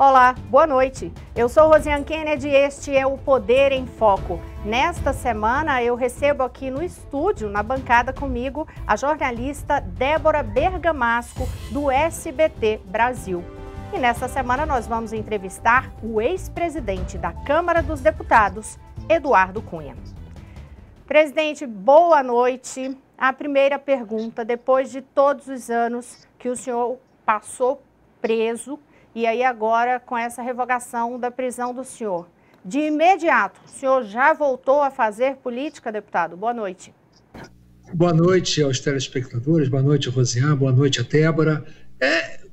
Olá, boa noite. Eu sou Rosiane Kennedy e este é o Poder em Foco. Nesta semana eu recebo aqui no estúdio, na bancada comigo, a jornalista Débora Bergamasco, do SBT Brasil. E nesta semana nós vamos entrevistar o ex-presidente da Câmara dos Deputados, Eduardo Cunha. Presidente, boa noite. A primeira pergunta, depois de todos os anos que o senhor passou preso, e aí agora com essa revogação da prisão do senhor, de imediato, o senhor já voltou a fazer política, deputado? Boa noite. Boa noite aos telespectadores, boa noite, Rosiane, boa noite a Débora.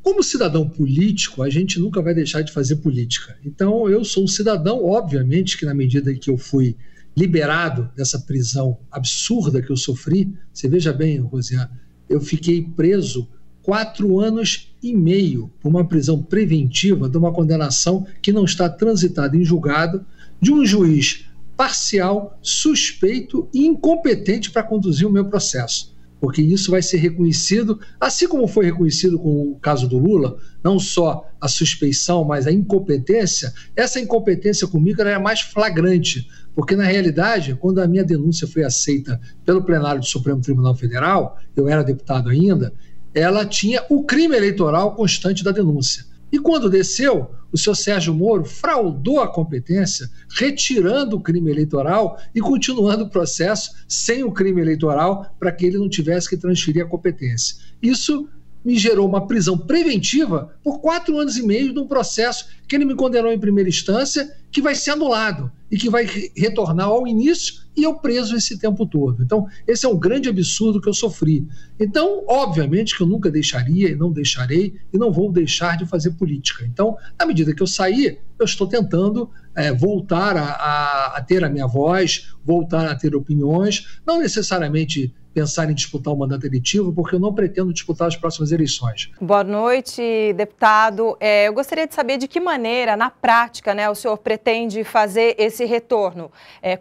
Como cidadão político, a gente nunca vai deixar de fazer política. Então, eu sou um cidadão, obviamente, que na medida em que eu fui liberado dessa prisão absurda que eu sofri, você veja bem, Rosiane, eu fiquei preso 4 anos e meio por uma prisão preventiva de uma condenação que não está transitada em julgado, de um juiz parcial, suspeito e incompetente para conduzir o meu processo. Porque isso vai ser reconhecido, assim como foi reconhecido com o caso do Lula, não só a suspeição, mas a incompetência. Essa incompetência comigo era mais flagrante, porque na realidade, quando a minha denúncia foi aceita pelo plenário do Supremo Tribunal Federal, eu era deputado ainda, ela tinha o crime eleitoral constante da denúncia. E quando desceu, o senhor Sérgio Moro fraudou a competência, retirando o crime eleitoral e continuando o processo sem o crime eleitoral para que ele não tivesse que transferir a competência. Isso me gerou uma prisão preventiva por 4 anos e meio de um processo que ele me condenou em primeira instância, que vai ser anulado e que vai retornar ao início e eu preso esse tempo todo. Então, esse é um grande absurdo que eu sofri. Então, obviamente que eu nunca deixaria e não deixarei e não vou deixar de fazer política. Então, à medida que eu sair, eu estou tentando voltar a ter a minha voz, voltar a ter opiniões, não necessariamente pensar em disputar o mandato eletivo, porque eu não pretendo disputar as próximas eleições. Boa noite, deputado. Eu gostaria de saber de que maneira, na prática, o senhor pretende fazer esse retorno.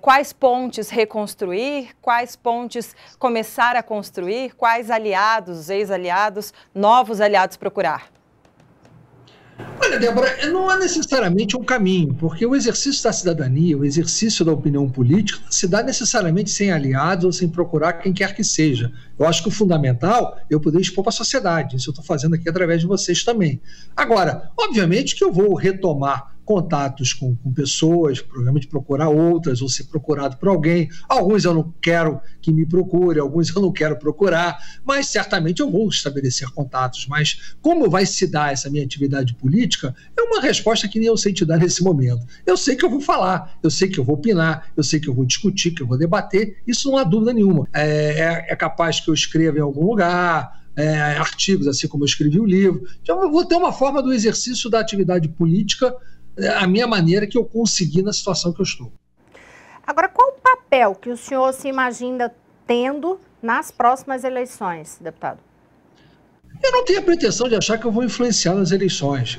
Quais pontes reconstruir, quais pontes começar a construir, quais aliados, ex-aliados, novos aliados procurar? Olha, Débora, não há necessariamente um caminho, porque o exercício da cidadania, o exercício da opinião política, não se dá necessariamente sem aliados ou sem procurar quem quer que seja. Eu acho que o fundamental é eu poder expor para a sociedade. Isso eu estou fazendo aqui através de vocês também. Agora, obviamente que eu vou retomar contatos com pessoas, provavelmente procurar outras ou ser procurado por alguém. Alguns eu não quero que me procure, alguns eu não quero procurar, mas certamente eu vou estabelecer contatos. Mas como vai se dar essa minha atividade política, é uma resposta que nem eu sei te dar nesse momento. Eu sei que eu vou falar, eu sei que eu vou opinar, eu sei que eu vou discutir, que eu vou debater, isso não há dúvida nenhuma. É capaz que eu escreva em algum lugar, artigos, assim como eu escrevi o livro. Então eu vou ter uma forma do exercício da atividade política a minha maneira que eu consegui na situação que eu estou. Agora, qual o papel que o senhor se imagina tendo nas próximas eleições, deputado? Eu não tenho a pretensão de achar que eu vou influenciar nas eleições.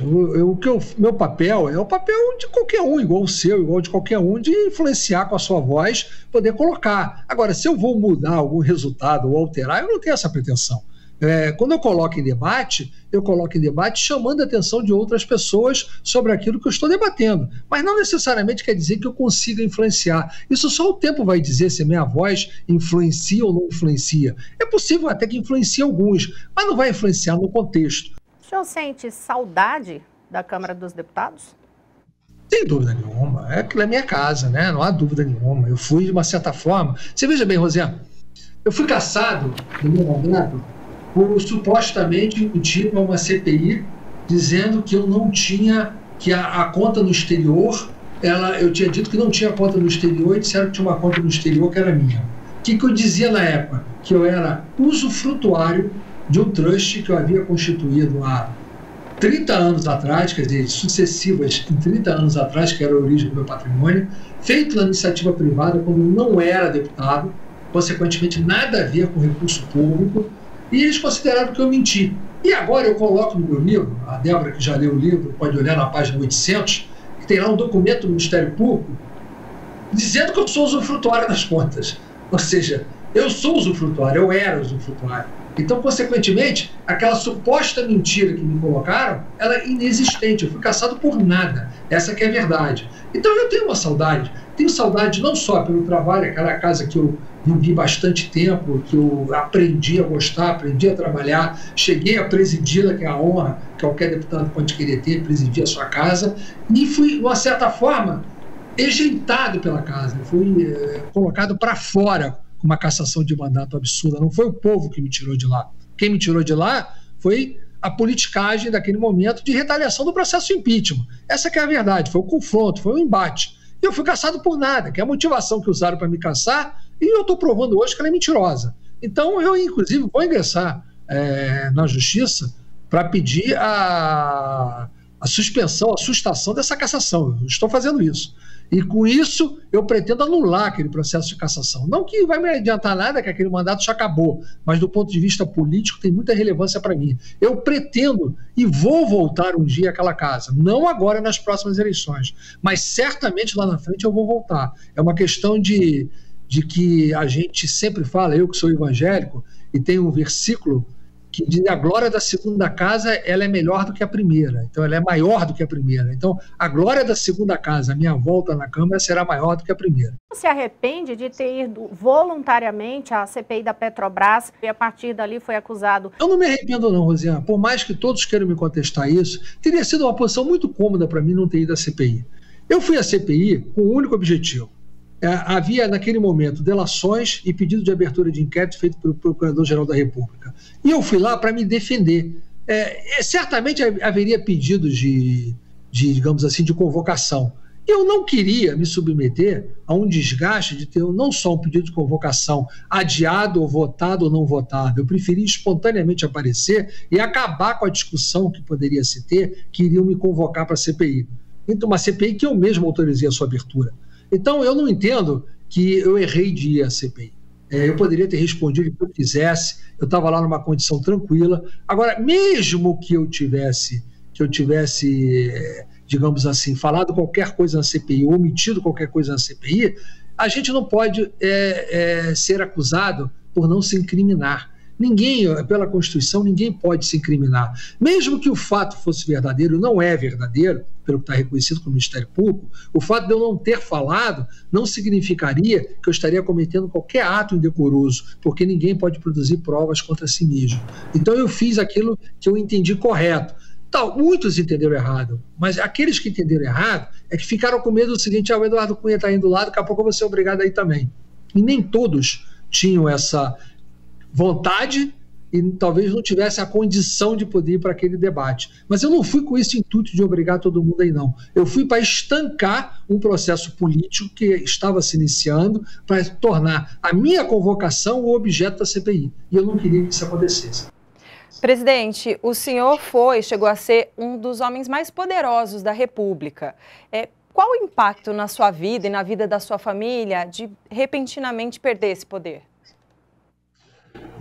Meu papel é o papel de qualquer um, igual o seu, igual de qualquer um, de influenciar com a sua voz, poder colocar. Agora, se eu vou mudar algum resultado ou alterar, eu não tenho essa pretensão. Quando eu coloco em debate chamando a atenção de outras pessoas sobre aquilo que eu estou debatendo. Mas não necessariamente quer dizer que eu consiga influenciar. Isso só o tempo vai dizer se a minha voz influencia ou não influencia. É possível até que influencie alguns, mas não vai influenciar no contexto. O senhor sente saudade da Câmara dos Deputados? Sem dúvida nenhuma. Aquilo é minha casa, né? Não há dúvida nenhuma. Eu fui, de uma certa forma... Você veja bem, Rosiane, eu fui cassado no meu mandato por supostamente impedir uma CPI dizendo que eu não tinha, que a conta no exterior, eu tinha dito que não tinha conta no exterior e disseram que tinha uma conta no exterior que era minha. O que eu dizia na época? Que eu era usufrutuário de um trust que eu havia constituído há 30 anos atrás, quer dizer, sucessivas em 30 anos atrás, que era a origem do meu patrimônio, feito na iniciativa privada quando eu não era deputado, consequentemente nada a ver com recurso público, e eles consideraram que eu menti. E agora eu coloco no meu livro, a Débora que já leu o livro pode olhar na página 800, que tem lá um documento do Ministério Público dizendo que eu sou usufrutuário das contas. Ou seja, eu sou usufrutuário, eu era usufrutuário. Então, consequentemente, aquela suposta mentira que me colocaram, ela é inexistente. Eu fui caçado por nada. Essa que é a verdade. Então, eu tenho uma saudade. Tenho saudade não só pelo trabalho, aquela casa que eu vivi bastante tempo, que eu aprendi a gostar, aprendi a trabalhar, cheguei a presidi-la, que é a honra que qualquer deputado pode querer ter, presidir a sua casa, e fui, de uma certa forma, ejeitado pela casa. Fui colocado para fora com uma cassação de mandato absurda. Não foi o povo que me tirou de lá. Quem me tirou de lá foi a politicagem daquele momento de retaliação do processo impeachment. Essa que é a verdade, foi o confronto, foi o embate. E eu fui caçado por nada, que é a motivação que usaram para me caçar, e eu estou provando hoje que ela é mentirosa. Então, eu, inclusive, vou ingressar na Justiça para pedir a suspensão, a sustação dessa cassação. Eu estou fazendo isso. E com isso, eu pretendo anular aquele processo de cassação. Não que vai me adiantar nada, que aquele mandato já acabou, mas do ponto de vista político tem muita relevância para mim. Eu pretendo e vou voltar um dia àquela casa. Não agora nas próximas eleições, mas certamente lá na frente eu vou voltar. É uma questão de que a gente sempre fala, eu que sou evangélico, e tem um versículo que diz a glória da segunda casa, ela é melhor do que a primeira, então ela é maior do que a primeira. Então, a glória da segunda casa, a minha volta na Câmara, será maior do que a primeira. Você se arrepende de ter ido voluntariamente à CPI da Petrobras e a partir dali foi acusado? Eu não me arrependo não, Rosiane. Por mais que todos queiram me contestar isso, teria sido uma posição muito cômoda para mim não ter ido à CPI. Eu fui à CPI com um único objetivo. Havia, naquele momento, delações e pedido de abertura de inquérito feito pelo Procurador-Geral da República. E eu fui lá para me defender. Certamente haveria pedidos digamos assim, de convocação. Eu não queria me submeter a um desgaste de ter não só um pedido de convocação adiado ou votado ou não votado. Eu preferi espontaneamente aparecer e acabar com a discussão que poderia se ter, que iriam me convocar para a CPI. Então, uma CPI que eu mesmo autorizei a sua abertura. Então, eu não entendo que eu errei de ir à CPI. Eu poderia ter respondido o que eu quisesse, eu estava lá numa condição tranquila. Agora, mesmo que eu tivesse, digamos assim, falado qualquer coisa na CPI, ou omitido qualquer coisa na CPI, a gente não pode ser acusado por não se incriminar. Ninguém, pela Constituição, ninguém pode se incriminar. Mesmo que o fato fosse verdadeiro, não é verdadeiro, pelo que está reconhecido pelo Ministério Público, o fato de eu não ter falado não significaria que eu estaria cometendo qualquer ato indecoroso, porque ninguém pode produzir provas contra si mesmo. Então eu fiz aquilo que eu entendi correto. Muitos entenderam errado, mas aqueles que entenderam errado é que ficaram com medo do seguinte: o Eduardo Cunha está indo lá, daqui a pouco eu vou ser obrigado a ir também. E nem todos tinham essa vontade e talvez não tivesse a condição de poder ir para aquele debate. Mas eu não fui com esse intuito de obrigar todo mundo aí, não. Eu fui para estancar um processo político que estava se iniciando, para tornar a minha convocação o objeto da CPI. E eu não queria que isso acontecesse. Presidente, o senhor chegou a ser um dos homens mais poderosos da República. Qual o impacto na sua vida e na vida da sua família de repentinamente perder esse poder?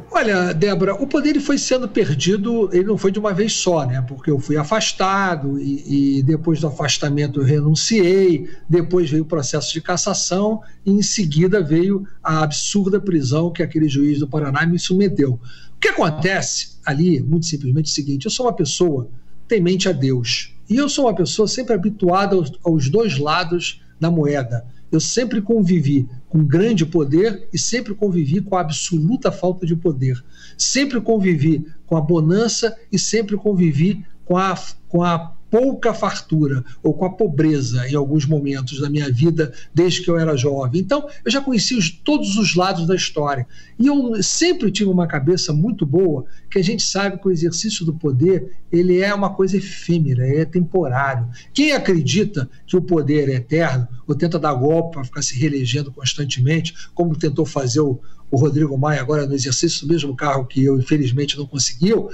Olha, Débora, o poder ele foi sendo perdido, ele não foi de uma vez só, né? Porque eu fui afastado e depois do afastamento eu renunciei, depois veio o processo de cassação e em seguida veio a absurda prisão que aquele juiz do Paraná me submeteu. O que acontece ali, muito simplesmente, é o seguinte: eu sou uma pessoa temente a Deus e eu sou uma pessoa sempre habituada aos dois lados da moeda. Eu sempre convivi com grande poder e sempre convivi com a absoluta falta de poder. Sempre convivi com a bonança e sempre convivi com a pouca fartura ou com a pobreza em alguns momentos da minha vida desde que eu era jovem. Então, eu já conheci todos os lados da história. E eu sempre tive uma cabeça muito boa, que a gente sabe que o exercício do poder, ele é uma coisa efêmera, é temporário. Quem acredita que o poder é eterno, ou tenta dar golpe para ficar se reelegendo constantemente, como tentou fazer o Rodrigo Maia agora no exercício do mesmo cargo que eu, infelizmente, não conseguiu,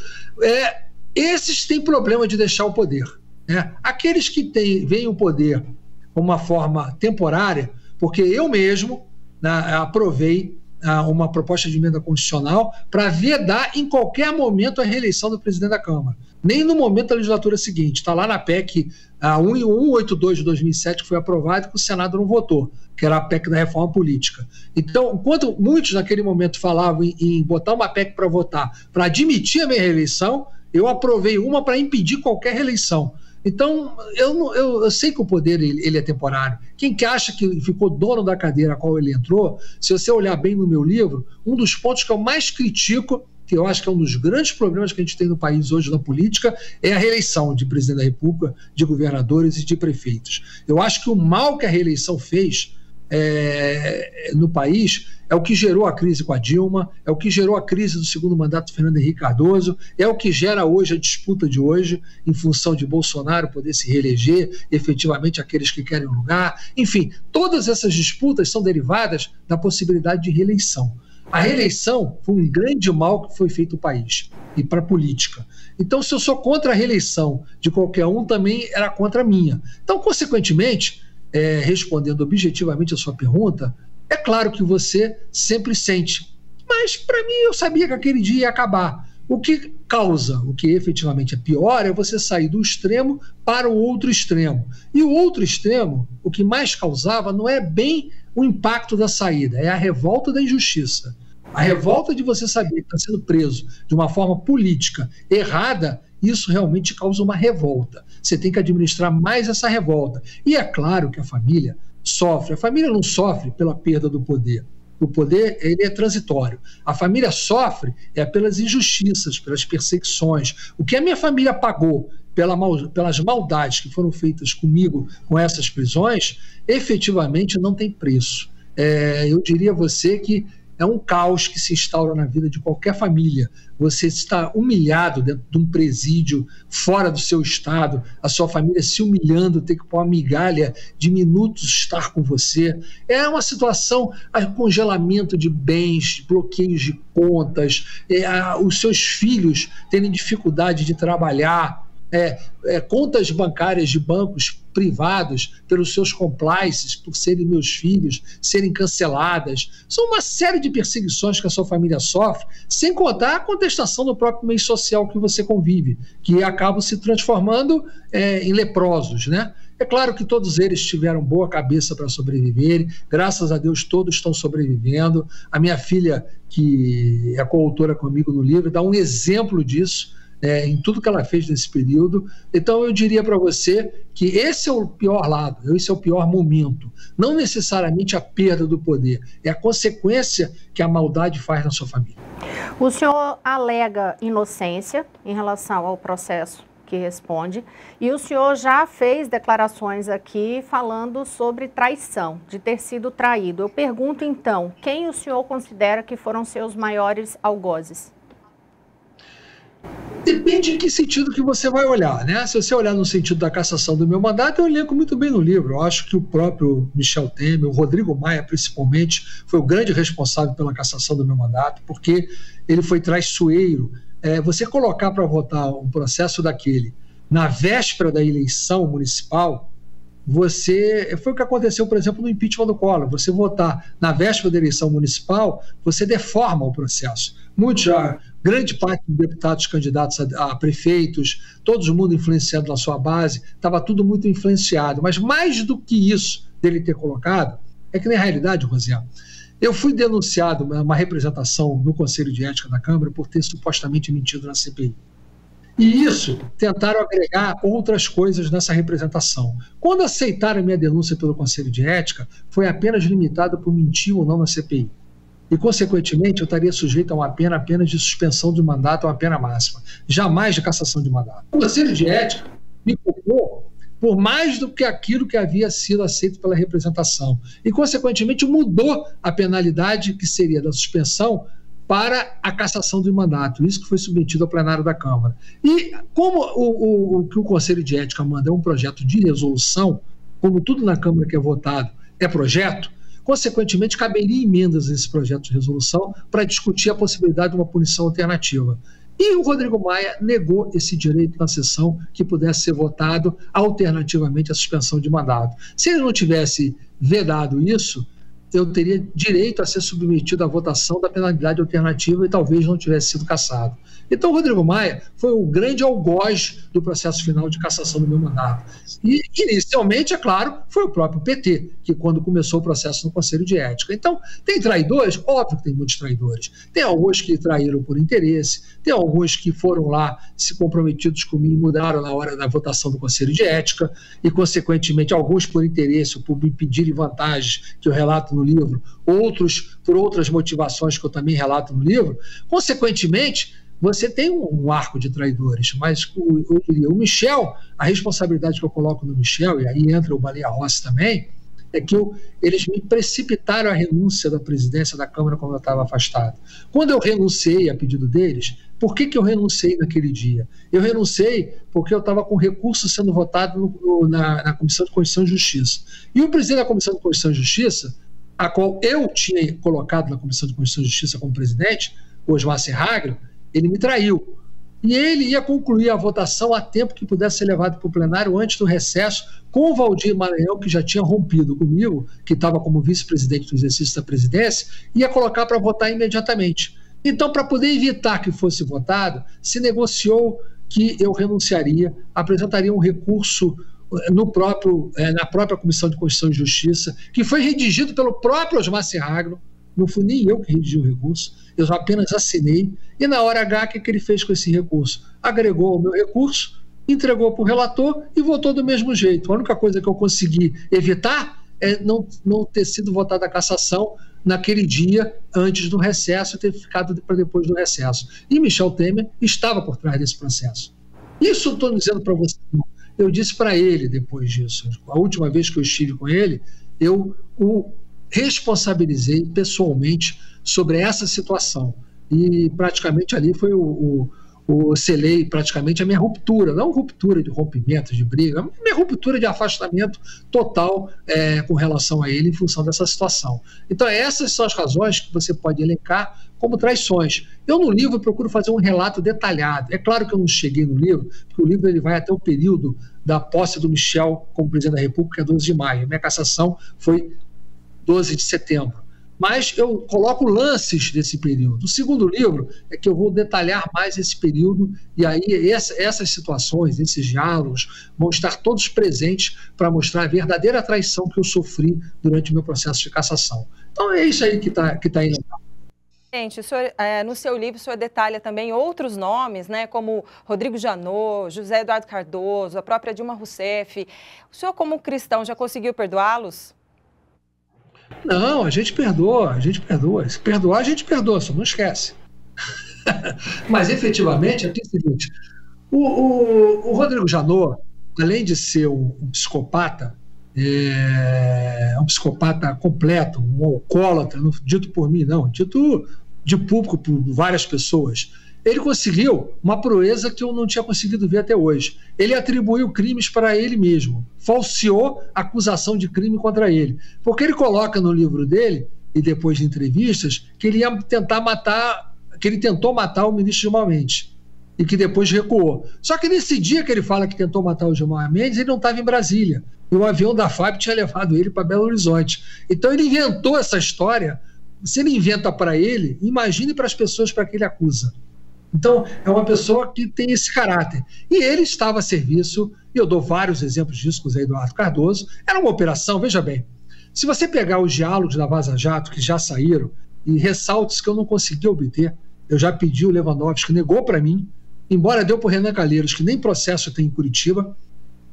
esses têm problema de deixar o poder. Aqueles que veem o poder como uma forma temporária, porque eu mesmo aprovei uma proposta de emenda constitucional para vedar em qualquer momento a reeleição do presidente da Câmara. Nem no momento da legislatura seguinte. Está lá na PEC 182 de 2007, que foi aprovada e que o Senado não votou, que era a PEC da reforma política. Então, enquanto muitos naquele momento falavam em botar uma PEC para votar, para admitir a minha reeleição, eu aprovei uma para impedir qualquer reeleição. Então, eu sei que o poder ele é temporário. Quem que acha que ficou dono da cadeira a qual ele entrou, se você olhar bem no meu livro, um dos pontos que eu mais critico, que eu acho que é um dos grandes problemas que a gente tem no país hoje na política, é a reeleição de presidente da República, de governadores e de prefeitos. Eu acho que o mal que a reeleição fez no país é o que gerou a crise com a Dilma, é o que gerou a crise do segundo mandato do Fernando Henrique Cardoso, é o que gera hoje a disputa de hoje, em função de Bolsonaro poder se reeleger, efetivamente aqueles que querem o lugar. Enfim, todas essas disputas são derivadas da possibilidade de reeleição. A reeleição foi um grande mal que foi feito ao país e para a política. Então, se eu sou contra a reeleição de qualquer um, também era contra a minha. Então, consequentemente, respondendo objetivamente a sua pergunta, é claro que você sempre sente. Mas, para mim, eu sabia que aquele dia ia acabar. O que causa, o que efetivamente é pior, é você sair do extremo para o outro extremo. E o outro extremo, o que mais causava, não é bem o impacto da saída, é a revolta da injustiça. A revolta de você saber que está sendo preso de uma forma política errada, isso realmente causa uma revolta. Você tem que administrar mais essa revolta. E é claro que a família sofre. A família não sofre pela perda do poder. O poder ele é transitório. A família sofre pelas injustiças, pelas perseguições. O que a minha família pagou pelas maldades que foram feitas comigo com essas prisões, efetivamente não tem preço. Eu diria a você que é um caos que se instaura na vida de qualquer família. Você está humilhado dentro de um presídio, fora do seu estado, a sua família se humilhando, ter que pôr uma migalha de minutos estar com você. É uma situação, congelamento de bens, bloqueios de contas, os seus filhos terem dificuldade de trabalhar, contas bancárias de bancos privados pelos seus complices, por serem meus filhos, serem canceladas. São uma série de perseguições que a sua família sofre, sem contar a contestação do próprio meio social que você convive, que acabam se transformando em leprosos, né? É claro que todos eles tiveram boa cabeça para sobreviverem, graças a Deus todos estão sobrevivendo. A minha filha, que é coautora comigo no livro, dá um exemplo disso, em tudo que ela fez nesse período. Então eu diria para você que esse é o pior lado, esse é o pior momento. Não necessariamente a perda do poder, é a consequência que a maldade faz na sua família. O senhor alega inocência em relação ao processo que responde, e o senhor já fez declarações aqui falando sobre traição, de ter sido traído. Eu pergunto então, quem o senhor considera que foram seus maiores algozes? Depende em que sentido que você vai olhar, né? Se você olhar no sentido da cassação do meu mandato, eu elenco muito bem no livro. Eu acho que o próprio Michel Temer, o Rodrigo Maia principalmente, foi o grande responsável pela cassação do meu mandato, porque ele foi traiçoeiro. Você colocar para votar um processo daquele na véspera da eleição municipal, foi o que aconteceu, por exemplo, no impeachment do Collor. Você votar na véspera da eleição municipal, você deforma o processo. Grande parte dos deputados candidatos a prefeitos, todo mundo influenciado na sua base, estava tudo muito influenciado. Mas mais do que isso dele ter colocado, é que na realidade, Rosiane, eu fui denunciado uma representação no Conselho de Ética da Câmara por ter supostamente mentido na CPI. E isso, tentaram agregar outras coisas nessa representação. Quando aceitaram a minha denúncia pelo Conselho de Ética, foi apenas limitada por mentir ou não na CPI. E, consequentemente, eu estaria sujeito a uma pena apenas de suspensão de mandato, uma pena máxima, jamais de cassação de mandato. O Conselho de Ética me culpou por mais do que aquilo que havia sido aceito pela representação. E, consequentemente, mudou a penalidade que seria da suspensão para a cassação do mandato. Isso que foi submetido ao plenário da Câmara. E como o que o Conselho de Ética manda é um projeto de resolução, como tudo na Câmara que é votado é projeto, consequentemente caberia emendas nesse projeto de resolução para discutir a possibilidade de uma punição alternativa. E o Rodrigo Maia negou esse direito na sessão que pudesse ser votado alternativamente à suspensão de mandato. Se ele não tivesse vedado isso, eu teria direito a ser submetido à votação da penalidade alternativa e talvez não tivesse sido cassado. Então, o Rodrigo Maia foi o grande algoz do processo final de cassação do meu mandato. E, inicialmente, é claro, foi o próprio PT, que quando começou o processo no Conselho de Ética. Então, tem traidores? Óbvio que tem muitos traidores. Tem alguns que traíram por interesse, tem alguns que foram lá se comprometidos comigo e mudaram na hora da votação do Conselho de Ética, e, consequentemente, alguns por interesse, por me pedirem vantagens, que eu relato no livro, outros por outras motivações que eu também relato no livro. Consequentemente, você tem um arco de traidores, mas o Michel, a responsabilidade que eu coloco no Michel, e aí entra o Baleia Rossi também, é que eles me precipitaram a renúncia da presidência da Câmara quando eu estava afastado. Quando eu renunciei a pedido deles, por que eu renunciei naquele dia? Eu renunciei porque eu estava com recurso sendo votado na Comissão de Constituição e Justiça. E o presidente da Comissão de Constituição e Justiça, a qual eu tinha colocado na Comissão de Constituição e Justiça como presidente, o Osmar Serragro, ele me traiu. E ele ia concluir a votação a tempo que pudesse ser levado para o plenário antes do recesso, com o Valdir Maranhão, que já tinha rompido comigo, que estava como vice-presidente do exercício da presidência, ia colocar para votar imediatamente. Então, para poder evitar que fosse votado, se negociou que eu renunciaria, apresentaria um recurso na própria Comissão de Constituição e Justiça, que foi redigido pelo próprio Osmar Serragro. Não fui nem eu que redigi o recurso, eu apenas assinei, e na hora H, o que ele fez com esse recurso? Agregou ao meu recurso, entregou para o relator e votou do mesmo jeito. A única coisa que eu consegui evitar é não ter sido votada a cassação naquele dia antes do recesso e ter ficado para depois do recesso. E Michel Temer estava por trás desse processo. Isso eu estou dizendo para você, eu disse para ele depois disso. A última vez que eu estive com ele, eu o responsabilizei pessoalmente sobre essa situação. E praticamente ali foi selei praticamente a minha ruptura, não ruptura de rompimento, de briga, a minha ruptura de afastamento total com relação a ele em função dessa situação. Então essas são as razões que você pode elencar como traições. Eu no livro procuro fazer um relato detalhado. É claro que eu não cheguei no livro, porque o livro ele vai até o período da posse do Michel como presidente da República, que é 12 de maio. Minha cassação foi 12 de setembro. Mas eu coloco lances desse período. O segundo livro é que eu vou detalhar mais esse período, e aí essas situações, esses diálogos, vão estar todos presentes para mostrar a verdadeira traição que eu sofri durante o meu processo de cassação. Então é isso aí que tá aí. Gente, o senhor, no seu livro, o senhor detalha também outros nomes, né, como Rodrigo Janot, José Eduardo Cardoso, a própria Dilma Rousseff. O senhor, como cristão, já conseguiu perdoá-los? Não, a gente perdoa. Se perdoar, a gente perdoa, só não esquece. Mas, efetivamente, é o seguinte, o Rodrigo Janot, além de ser um psicopata, um psicopata completo, um alcoólatra, não dito por mim, não, dito de público por várias pessoas, ele conseguiu uma proeza que eu não tinha conseguido ver até hoje. Ele atribuiu crimes para ele mesmo, falseou a acusação de crime contra ele, porque ele coloca no livro dele, e depois de entrevistas, que ele ia tentar matar, que ele tentou matar o ministro Gilmar Mendes, e que depois recuou. Só que nesse dia que ele fala que tentou matar o Gilmar Mendes, ele não estava em Brasília, e o avião da FAB tinha levado ele para Belo Horizonte. Então ele inventou essa história. Se ele inventa para ele, imagine para as pessoas para que ele acusa. Então, é uma pessoa que tem esse caráter. E ele estava a serviço, e eu dou vários exemplos disso com o Zé Eduardo Cardoso. Era uma operação, veja bem, se você pegar os diálogos da Vaza Jato, que já saíram, e ressaltos que eu não consegui obter, eu já pedi o Lewandowski, que negou para mim, embora deu para o Renan Calheiros, que nem processo tem em Curitiba,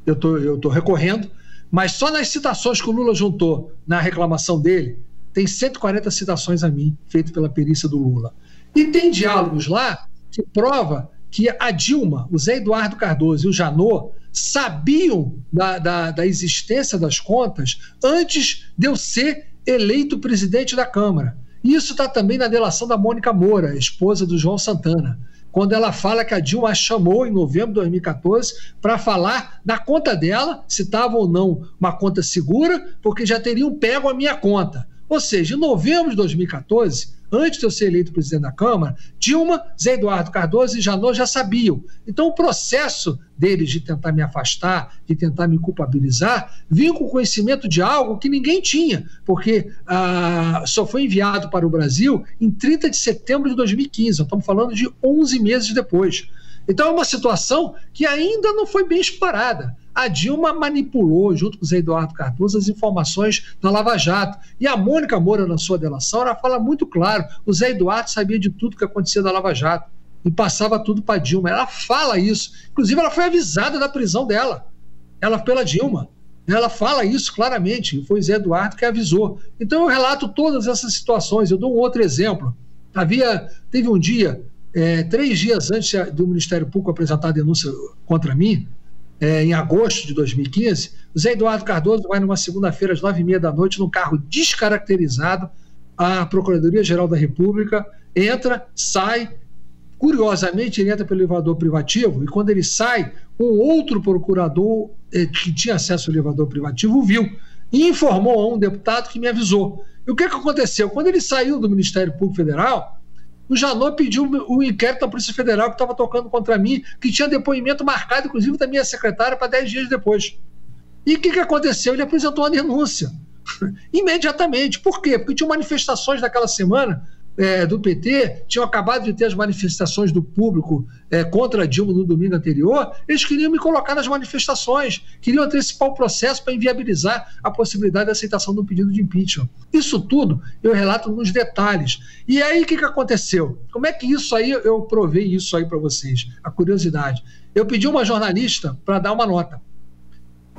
eu estou recorrendo, mas só nas citações que o Lula juntou na reclamação dele, tem 140 citações a mim, feito pela perícia do Lula. E tem diálogos lá que prova que a Dilma, o Zé Eduardo Cardoso e o Janot sabiam da existência das contas antes de eu ser eleito presidente da Câmara. Isso está também na delação da Mônica Moura, esposa do João Santana, quando ela fala que a Dilma a chamou em novembro de 2014 para falar da conta dela, se estava ou não uma conta segura, porque já teriam pego a minha conta. Ou seja, em novembro de 2014, antes de eu ser eleito presidente da Câmara, Dilma, Zé Eduardo Cardoso e Janot já sabiam. Então o processo deles de tentar me afastar, de tentar me culpabilizar, vinha com conhecimento de algo que ninguém tinha, porque só foi enviado para o Brasil em 30 de setembro de 2015, estamos falando de 11 meses depois. Então é uma situação que ainda não foi bem explorada. A Dilma manipulou, junto com o Zé Eduardo Cardoso, as informações da Lava Jato. E a Mônica Moura, na sua delação, ela fala muito claro, o Zé Eduardo sabia de tudo que acontecia da Lava Jato e passava tudo para a Dilma. Ela fala isso. Inclusive, ela foi avisada da prisão dela, pela Dilma. Ela fala isso claramente, foi o Zé Eduardo que avisou. Então eu relato todas essas situações. Eu dou um outro exemplo. Teve um dia, 3 dias antes do Ministério Público apresentar a denúncia contra mim, em agosto de 2015, o Zé Eduardo Cardoso vai numa segunda-feira às 9h30 da noite num carro descaracterizado à Procuradoria-Geral da República, entra, sai, curiosamente ele entra pelo elevador privativo e quando ele sai, um outro procurador que tinha acesso ao elevador privativo o viu e informou a um deputado que me avisou. E o que aconteceu? Quando ele saiu do Ministério Público Federal, o Janot pediu o inquérito da Polícia Federal que estava tocando contra mim, que tinha depoimento marcado, inclusive, da minha secretária para 10 dias depois. E o que aconteceu? Ele apresentou uma denúncia imediatamente. Por quê? Porque tinham manifestações naquela semana do PT, tinham acabado de ter as manifestações do público contra a Dilma no domingo anterior, eles queriam me colocar nas manifestações, queriam antecipar o processo para inviabilizar a possibilidade de aceitação do pedido de impeachment. Isso tudo eu relato nos detalhes. E aí o que aconteceu? Como é que isso aí, eu provei isso aí para vocês? A curiosidade. Eu pedi uma jornalista para dar uma nota.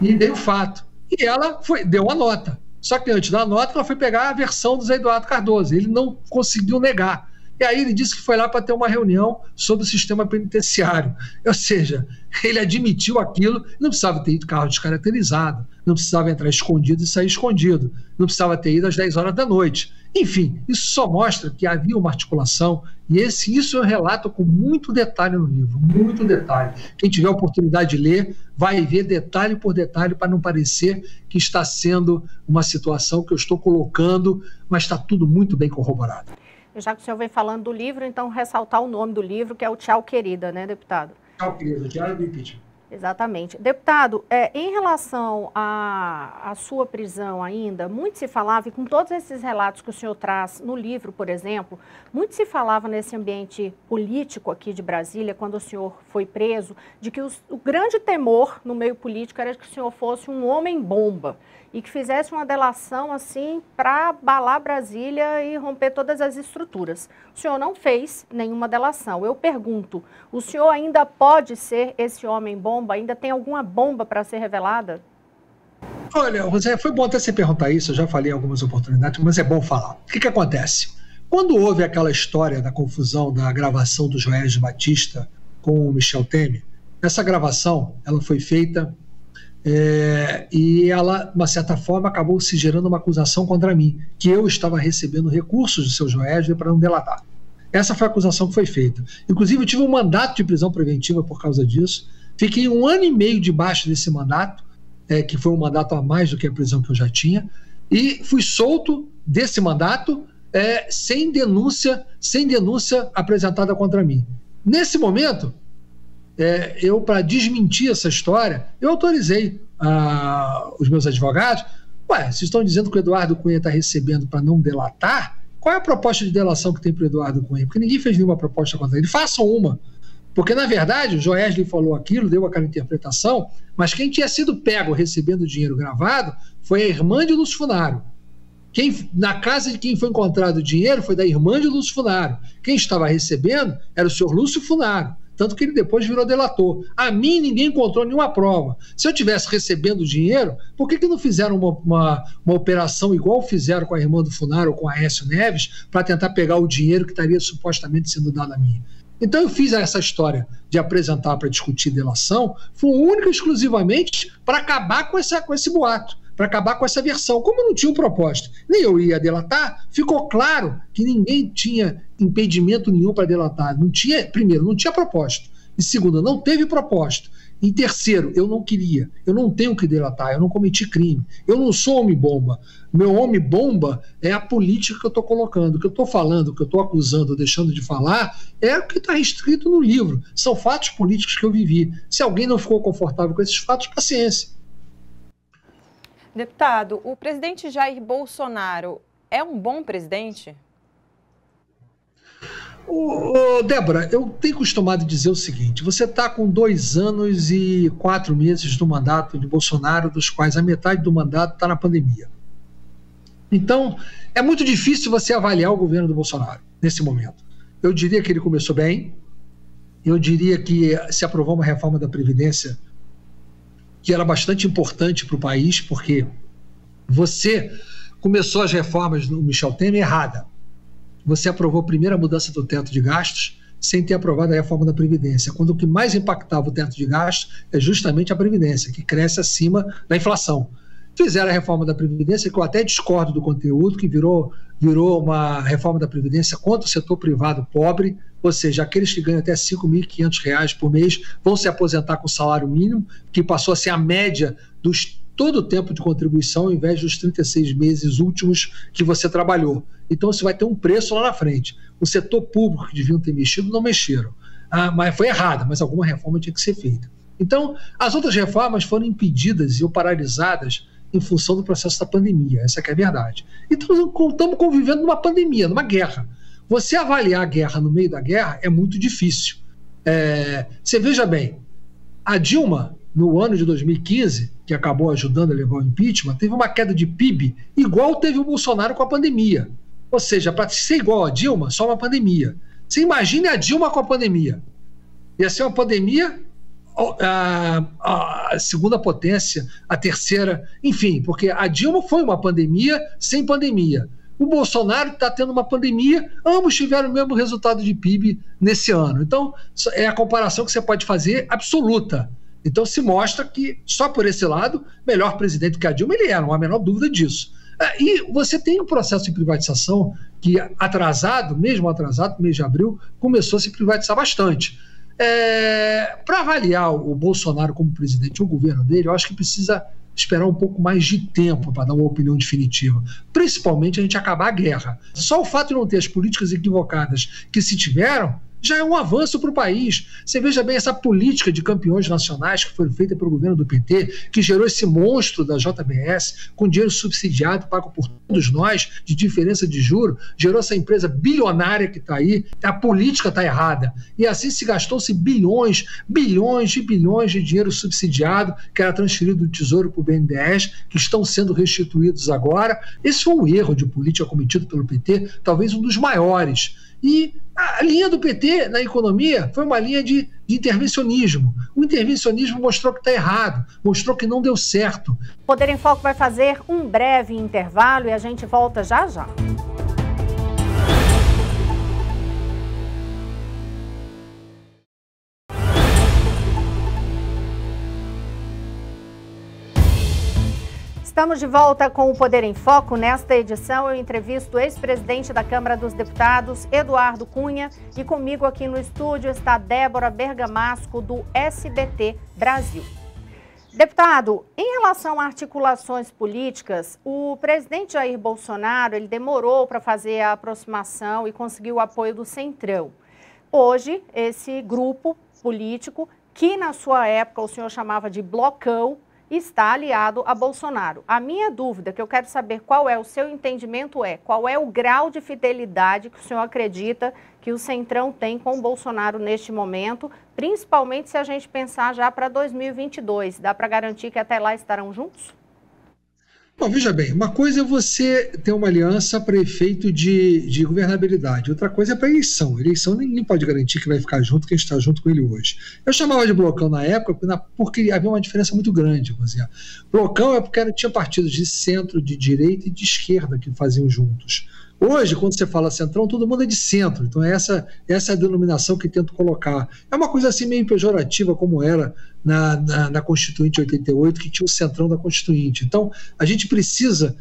E dei o fato. E ela deu a nota. Só que antes da nota, ela foi pegar a versão do Zé Eduardo Cardoso. Ele não conseguiu negar. E aí ele disse que foi lá para ter uma reunião sobre o sistema penitenciário. Ou seja, ele admitiu aquilo, não precisava ter ido carro descaracterizado, não precisava entrar escondido e sair escondido, não precisava ter ido às 10 horas da noite. Enfim, isso só mostra que havia uma articulação e isso eu relato com muito detalhe no livro, muito detalhe. Quem tiver a oportunidade de ler vai ver detalhe por detalhe para não parecer que está sendo uma situação que eu estou colocando, mas está tudo muito bem corroborado. Já que o senhor vem falando do livro, então ressaltar o nome do livro, que é o Tchau, Querida, né, deputado? Tchau, Querida, Diário do Impeachment. Exatamente. Deputado, em relação à sua prisão ainda, muito se falava, e com todos esses relatos que o senhor traz no livro, por exemplo, muito se falava nesse ambiente político aqui de Brasília, quando o senhor foi preso, de que o grande temor no meio político era que o senhor fosse um homem-bomba e que fizesse uma delação assim para abalar Brasília e romper todas as estruturas. O senhor não fez nenhuma delação. Eu pergunto, o senhor ainda pode ser esse homem-bomba? Ainda tem alguma bomba para ser revelada? Olha, Rosé, foi bom até você perguntar isso, eu já falei em algumas oportunidades, mas é bom falar. O que acontece? Quando houve aquela história da confusão da gravação do Joesley Batista com o Michel Temer, essa gravação ela foi feita e ela, de uma certa forma, acabou se gerando uma acusação contra mim, que eu estava recebendo recursos do seu Joesley para não delatar. Essa foi a acusação que foi feita. Inclusive, eu tive um mandato de prisão preventiva por causa disso. Fiquei 1 ano e meio debaixo desse mandato, que foi um mandato a mais do que a prisão que eu já tinha, e fui solto desse mandato sem denúncia apresentada contra mim. Nesse momento, para desmentir essa história, eu autorizei os meus advogados. Vocês estão dizendo que o Eduardo Cunha está recebendo para não delatar? Qual é a proposta de delação que tem para o Eduardo Cunha? Porque ninguém fez nenhuma proposta contra ele. Façam uma. Porque, na verdade, o Joesley falou aquilo, deu aquela interpretação, mas quem tinha sido pego recebendo dinheiro gravado foi a irmã de Lúcio Funaro. Na casa de quem foi encontrado o dinheiro foi da irmã de Lúcio Funaro. Quem estava recebendo era o senhor Lúcio Funaro. Tanto que ele depois virou delator. A mim ninguém encontrou nenhuma prova. Se eu tivesse recebendo dinheiro, por que não fizeram uma operação igual fizeram com a irmã do Funaro ou com a Aécio Neves para tentar pegar o dinheiro que estaria supostamente sendo dado a mim? Então eu fiz essa história de apresentar para discutir delação, foi única e exclusivamente para acabar com esse boato, para acabar com essa versão. Como eu não tinha proposta, nem eu ia delatar, ficou claro que ninguém tinha impedimento nenhum para delatar. Primeiro, não tinha proposta. E segundo, não teve proposta. E terceiro, eu não queria, eu não tenho que delatar, eu não cometi crime, eu não sou homem-bomba. Meu homem-bomba é a política que eu estou colocando, o que eu estou falando, o que eu estou acusando, deixando de falar, é o que está restrito no livro. São fatos políticos que eu vivi. Se alguém não ficou confortável com esses fatos, paciência. Deputado, o presidente Jair Bolsonaro é um bom presidente? Débora, eu tenho costumado dizer o seguinte: você está com 2 anos e 4 meses do mandato de Bolsonaro, dos quais a metade do mandato está na pandemia. Então, é muito difícil você avaliar o governo do Bolsonaro nesse momento. Eu diria que ele começou bem, eu diria que se aprovou uma reforma da Previdência que era bastante importante para o país, porque você começou as reformas do Michel Temer errada. Você aprovou a primeira mudança do teto de gastos sem ter aprovado a reforma da Previdência, quando o que mais impactava o teto de gastos é justamente a Previdência, que cresce acima da inflação. Fizeram a reforma da Previdência, que eu até discordo do conteúdo, que virou uma reforma da Previdência contra o setor privado pobre, ou seja, aqueles que ganham até R$ 5.500 por mês vão se aposentar com salário mínimo, que passou a ser a média dos todo o tempo de contribuição, ao invés dos 36 meses últimos que você trabalhou. Então, você vai ter um preço lá na frente. O setor público que deviam ter mexido, não mexeram. Mas foi errado, mas alguma reforma tinha que ser feita. Então, as outras reformas foram impedidas ou paralisadas em função do processo da pandemia. Essa que é a verdade. Então, estamos convivendo numa pandemia, numa guerra. Você avaliar a guerra no meio da guerra é muito difícil. Você veja bem, a Dilma, no ano de 2015, que acabou ajudando a levar o impeachment, teve uma queda de PIB igual teve o Bolsonaro com a pandemia. Ou seja, para ser igual a Dilma, só uma pandemia. Você imagine a Dilma com a pandemia. Ia ser uma pandemia, a segunda potência, a terceira, enfim, porque a Dilma foi uma pandemia sem pandemia. O Bolsonaro está tendo uma pandemia, ambos tiveram o mesmo resultado de PIB nesse ano. Então, é a comparação que você pode fazer absoluta. Então, se mostra que, só por esse lado, melhor presidente que a Dilma ele era, não há a menor dúvida disso. E você tem um processo de privatização que, mesmo atrasado, no mês de abril, começou a se privatizar bastante. Para avaliar o Bolsonaro como presidente, o governo dele, eu acho que precisa esperar um pouco mais de tempo para dar uma opinião definitiva. Principalmente a gente acabar a guerra. Só o fato de não ter as políticas equivocadas que se tiveram já é um avanço para o país. Você veja bem essa política de campeões nacionais que foi feita pelo governo do PT, que gerou esse monstro da JBS, com dinheiro subsidiado, pago por todos nós, de diferença de juro, gerou essa empresa bilionária que está aí. A política está errada. E assim se gastou-se bilhões de dinheiro subsidiado, que era transferido do Tesouro para o BNDES, que estão sendo restituídos agora. Esse foi um erro de política cometido pelo PT, talvez um dos maiores. E a linha do PT na economia foi uma linha de intervencionismo. O intervencionismo mostrou que está errado, mostrou que não deu certo. Poder em Foco vai fazer um breve intervalo e a gente volta já já. Estamos de volta com o Poder em Foco. Nesta edição, eu entrevisto o ex-presidente da Câmara dos Deputados, Eduardo Cunha, e comigo aqui no estúdio está Débora Bergamasco, do SBT Brasil. Deputado, em relação a articulações políticas, o presidente Jair Bolsonaro ele demorou para fazer a aproximação e conseguir o apoio do Centrão. Hoje, esse grupo político, que na sua época o senhor chamava de blocão, está aliado a Bolsonaro. A minha dúvida, que eu quero saber qual é o seu entendimento, qual é o grau de fidelidade que o senhor acredita que o Centrão tem com o Bolsonaro neste momento, principalmente se a gente pensar já para 2022. Dá para garantir que até lá estarão juntos? Bom, veja bem, uma coisa é você ter uma aliança para efeito de governabilidade, outra coisa é para eleição. Eleição ninguém pode garantir que vai ficar junto quem está junto com ele hoje. Eu chamava de blocão na época porque havia uma diferença muito grande. Blocão é porque tinha partidos de centro, de direita e de esquerda que faziam juntos. Hoje, quando você fala centrão, todo mundo é de centro. Então, essa é a denominação que tento colocar. É uma coisa assim meio pejorativa, como era na Constituinte 88, que tinha o centrão da Constituinte. Então, a gente precisa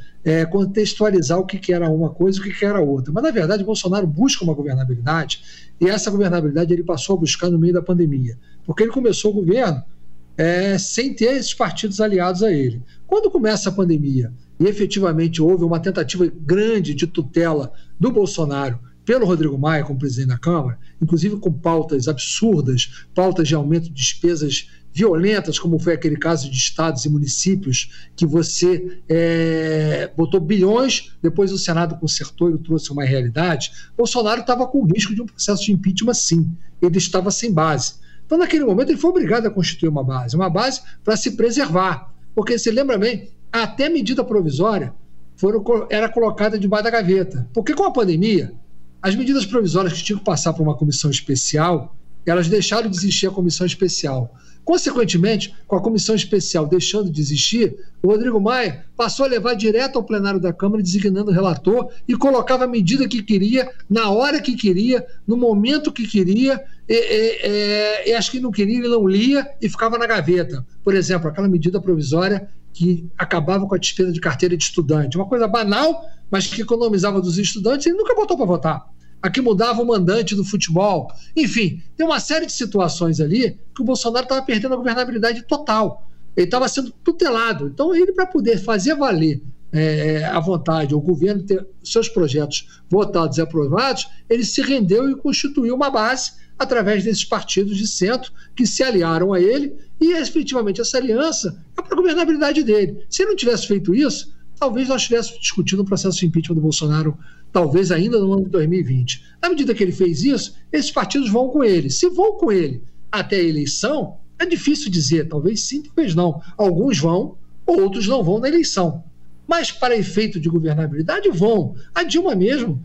contextualizar o que era uma coisa e o que era outra. Mas, na verdade, Bolsonaro busca uma governabilidade, e essa governabilidade ele passou a buscar no meio da pandemia. Porque ele começou o governo sem ter esses partidos aliados a ele. Quando começa a pandemia e efetivamente houve uma tentativa grande de tutela do Bolsonaro pelo Rodrigo Maia como presidente da Câmara, inclusive com pautas absurdas, pautas de aumento de despesas violentas, como foi aquele caso de estados e municípios, que você botou bilhões, depois o Senado consertou e trouxe uma realidade. Bolsonaro estava com risco de um processo de impeachment, sim. Ele estava sem base. Então, naquele momento, ele foi obrigado a constituir uma base para se preservar. Porque, você lembra bem, até medida provisória era colocada debaixo da gaveta. Porque com a pandemia, as medidas provisórias que tinham que passar por uma comissão especial, elas deixaram de existir a comissão especial. Consequentemente, com a comissão especial deixando de existir, o Rodrigo Maia passou a levar direto ao plenário da Câmara, designando o relator, e colocava a medida que queria, na hora que queria, no momento que queria, e acho que não queria, ele não lia e ficava na gaveta. Por exemplo, aquela medida provisória que acabava com a despesa de carteira de estudante. Uma coisa banal, mas que economizava dos estudantes, e ele nunca botou para votar. Aqui mudava o mandante do futebol. Enfim, tem uma série de situações ali que o Bolsonaro estava perdendo a governabilidade total. Ele estava sendo tutelado. Então, ele, para poder fazer valer a vontade, o governo ter seus projetos votados e aprovados, ele se rendeu e constituiu uma base através desses partidos de centro que se aliaram a ele, e efetivamente essa aliança é para a governabilidade dele. Se ele não tivesse feito isso, talvez nós estivéssemos discutindo o processo de impeachment do Bolsonaro, talvez ainda no ano de 2020. Na medida que ele fez isso, esses partidos vão com ele. Se vão com ele até a eleição, é difícil dizer, talvez sim, talvez não. Alguns vão, outros não vão na eleição. Mas para efeito de governabilidade vão. A Dilma mesmo,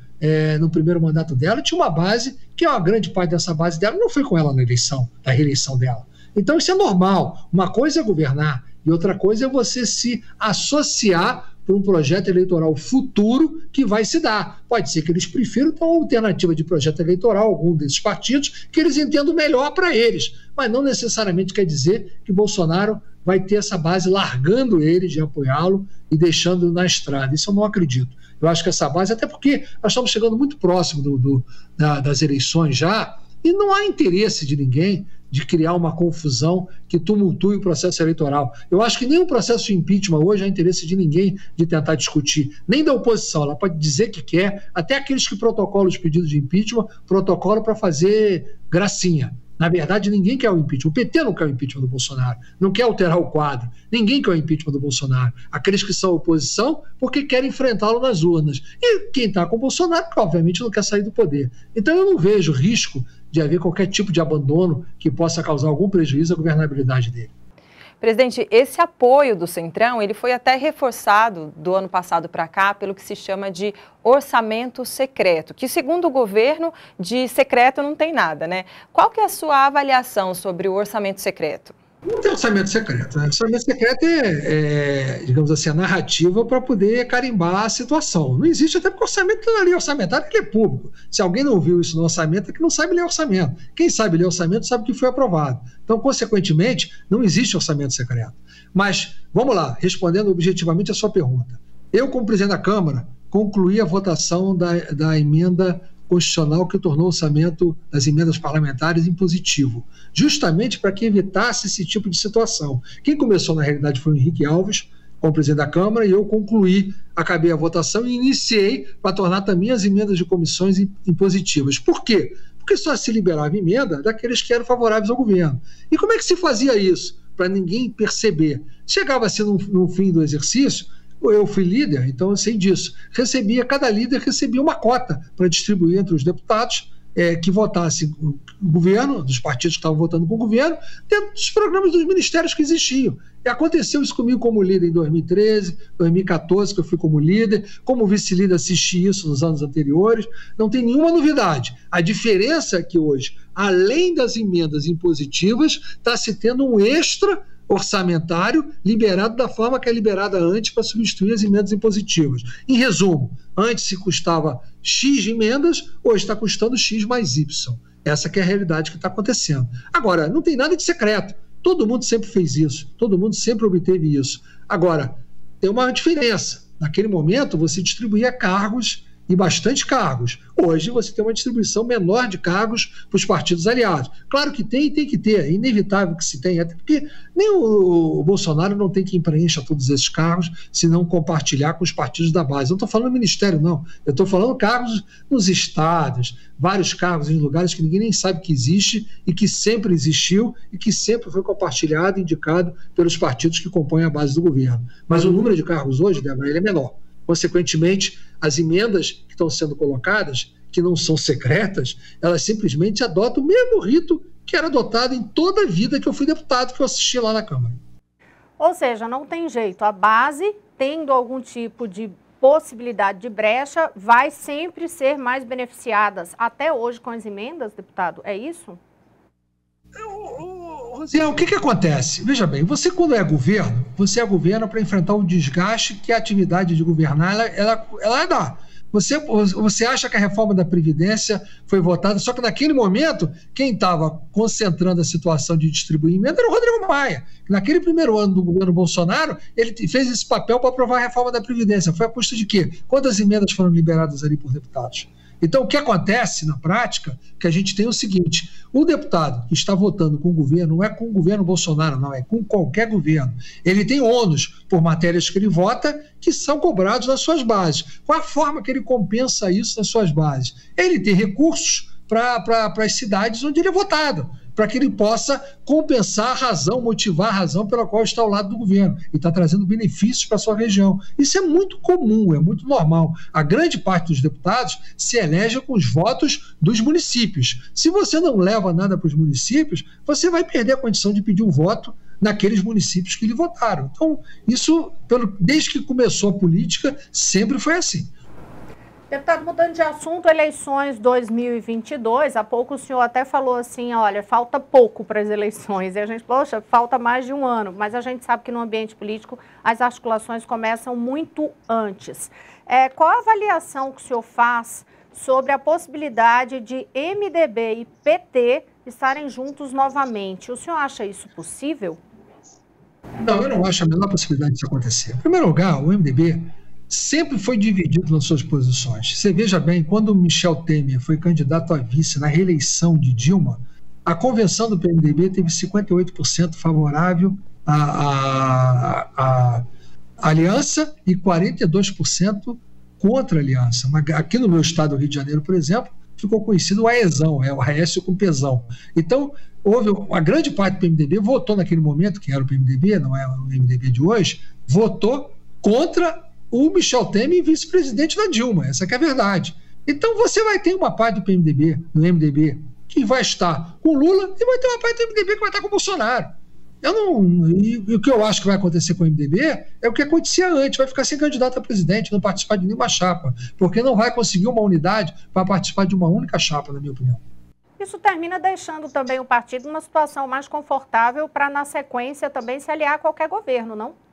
no primeiro mandato dela, tinha uma base, que uma grande parte dessa base dela não foi com ela na eleição, na reeleição dela. Então isso é normal. Uma coisa é governar e outra coisa é você se associar para um projeto eleitoral futuro que vai se dar. Pode ser que eles prefiram ter uma alternativa de projeto eleitoral, algum desses partidos, que eles entendam melhor para eles, mas não necessariamente quer dizer que Bolsonaro vai ter essa base largando ele de apoiá-lo e deixando-o na estrada. Isso eu não acredito. Eu acho que essa base, até porque nós estamos chegando muito próximo das eleições já, e não há interesse de ninguém de criar uma confusão que tumultue o processo eleitoral. Eu acho que nem o processo de impeachment hoje há interesse de ninguém de tentar discutir, nem da oposição. Ela pode dizer que quer, até aqueles que protocolam os pedidos de impeachment, protocolam para fazer gracinha. Na verdade, ninguém quer o impeachment. O PT não quer o impeachment do Bolsonaro, não quer alterar o quadro. Ninguém quer o impeachment do Bolsonaro. Aqueles que são oposição, porque querem enfrentá-lo nas urnas. E quem está com o Bolsonaro, obviamente, não quer sair do poder. Então, eu não vejo risco de haver qualquer tipo de abandono que possa causar algum prejuízo à governabilidade dele. Presidente, esse apoio do Centrão, ele foi até reforçado do ano passado para cá pelo que se chama de orçamento secreto, que segundo o governo, de secreto não tem nada, né? Qual que é a sua avaliação sobre o orçamento secreto? Não tem orçamento secreto, né? Orçamento secreto digamos assim, a narrativa para poder carimbar a situação. Não existe, até porque o orçamento ali, orçamentário, ele é público. Se alguém não viu isso no orçamento, é que não sabe ler orçamento. Quem sabe ler orçamento sabe que foi aprovado. Então, consequentemente, não existe orçamento secreto. Mas, vamos lá, respondendo objetivamente a sua pergunta. Eu, como presidente da Câmara, concluí a votação da emenda constitucional que tornou o orçamento das emendas parlamentares impositivo, justamente para que evitasse esse tipo de situação. Quem começou, na realidade, foi o Henrique Alves, como presidente da Câmara, e eu acabei a votação e iniciei para tornar também as emendas de comissões impositivas. Por quê? Porque só se liberava emenda daqueles que eram favoráveis ao governo. E como é que se fazia isso? Para ninguém perceber. Chegava-se no fim do exercício, eu fui líder, então eu sei disso. Cada líder recebia uma cota para distribuir entre os deputados que votassem o governo, dos partidos que estavam votando com o governo, dentro dos programas dos ministérios que existiam. E aconteceu isso comigo como líder em 2013, 2014, que eu fui como líder, como vice-líder assisti isso nos anos anteriores. Não tem nenhuma novidade. A diferença é que hoje, além das emendas impositivas, está se tendo um extra orçamentário liberado da forma que é liberada antes para substituir as emendas impositivas. Em resumo, antes se custava X de emendas, hoje está custando X mais Y. Essa que é a realidade que está acontecendo. Agora, não tem nada de secreto. Todo mundo sempre fez isso. Todo mundo sempre obteve isso. Agora, tem uma diferença. Naquele momento, você distribuía cargos e bastante cargos. Hoje você tem uma distribuição menor de cargos para os partidos aliados. Claro que tem e tem que ter, é inevitável que se tenha, até porque nem o Bolsonaro não tem quem preencha todos esses cargos se não compartilhar com os partidos da base. Eu não estou falando ministério, não. Eu estou falando cargos nos estados, vários cargos em lugares que ninguém nem sabe que existe e que sempre existiu e que sempre foi compartilhado e indicado pelos partidos que compõem a base do governo. Mas o número de cargos hoje, Débora, ele é menor. Consequentemente, as emendas que estão sendo colocadas, que não são secretas, elas simplesmente adotam o mesmo rito que era adotado em toda a vida que eu fui deputado, que eu assisti lá na Câmara. Ou seja, não tem jeito. A base, tendo algum tipo de possibilidade de brecha, vai sempre ser mais beneficiadas. Até hoje com as emendas, deputado, é isso? Rosiane, o que acontece? Veja bem, você quando é governo, você é governo para enfrentar o desgaste que a atividade de governar ela dá. Você acha que a reforma da Previdência foi votada, só que naquele momento, quem estava concentrando a situação de distribuir emenda era o Rodrigo Maia. Naquele primeiro ano do governo Bolsonaro, ele fez esse papel para aprovar a reforma da Previdência. Foi a custa de quê? Quantas emendas foram liberadas ali por deputados? Então, o que acontece na prática, que a gente tem o seguinte, o deputado que está votando com o governo, não é com o governo Bolsonaro, não, é com qualquer governo. Ele tem ônus por matérias que ele vota que são cobrados nas suas bases. Qual a forma que ele compensa isso nas suas bases? Ele tem recursos para as cidades onde ele é votado, para que ele possa compensar a razão, motivar a razão pela qual está ao lado do governo e está trazendo benefícios para a sua região. Isso é muito comum, é muito normal. A grande parte dos deputados se elege com os votos dos municípios. Se você não leva nada para os municípios, você vai perder a condição de pedir um voto naqueles municípios que lhe votaram. Então, isso, desde que começou a política, sempre foi assim. Deputado, mudando de assunto, eleições 2022, há pouco o senhor até falou assim, olha, falta pouco para as eleições, e a gente, poxa, falta mais de um ano, mas a gente sabe que no ambiente político as articulações começam muito antes. Qual a avaliação que o senhor faz sobre a possibilidade de MDB e PT estarem juntos novamente? O senhor acha isso possível? Não, eu não acho a menor possibilidade disso acontecer. Em primeiro lugar, o MDB sempre foi dividido nas suas posições. Você veja bem, quando o Michel Temer foi candidato a vice na reeleição de Dilma, a convenção do PMDB teve 58% favorável à aliança e 42% contra a aliança. Aqui no meu estado do Rio de Janeiro, por exemplo, ficou conhecido o Aezão, o Aécio com Pezão. Então, a grande parte do PMDB votou naquele momento, que era o PMDB, não é o MDB de hoje, votou contra o Michel Temer, vice-presidente da Dilma, essa que é a verdade. Então você vai ter uma parte do PMDB, do MDB, que vai estar com Lula e vai ter uma parte do MDB que vai estar com Bolsonaro. E o que eu acho que vai acontecer com o MDB é o que acontecia antes, vai ficar sem candidato a presidente, não participar de nenhuma chapa, porque não vai conseguir uma unidade para participar de uma única chapa, na minha opinião. Isso termina deixando também o partido numa situação mais confortável para, na sequência, também se aliar a qualquer governo, não?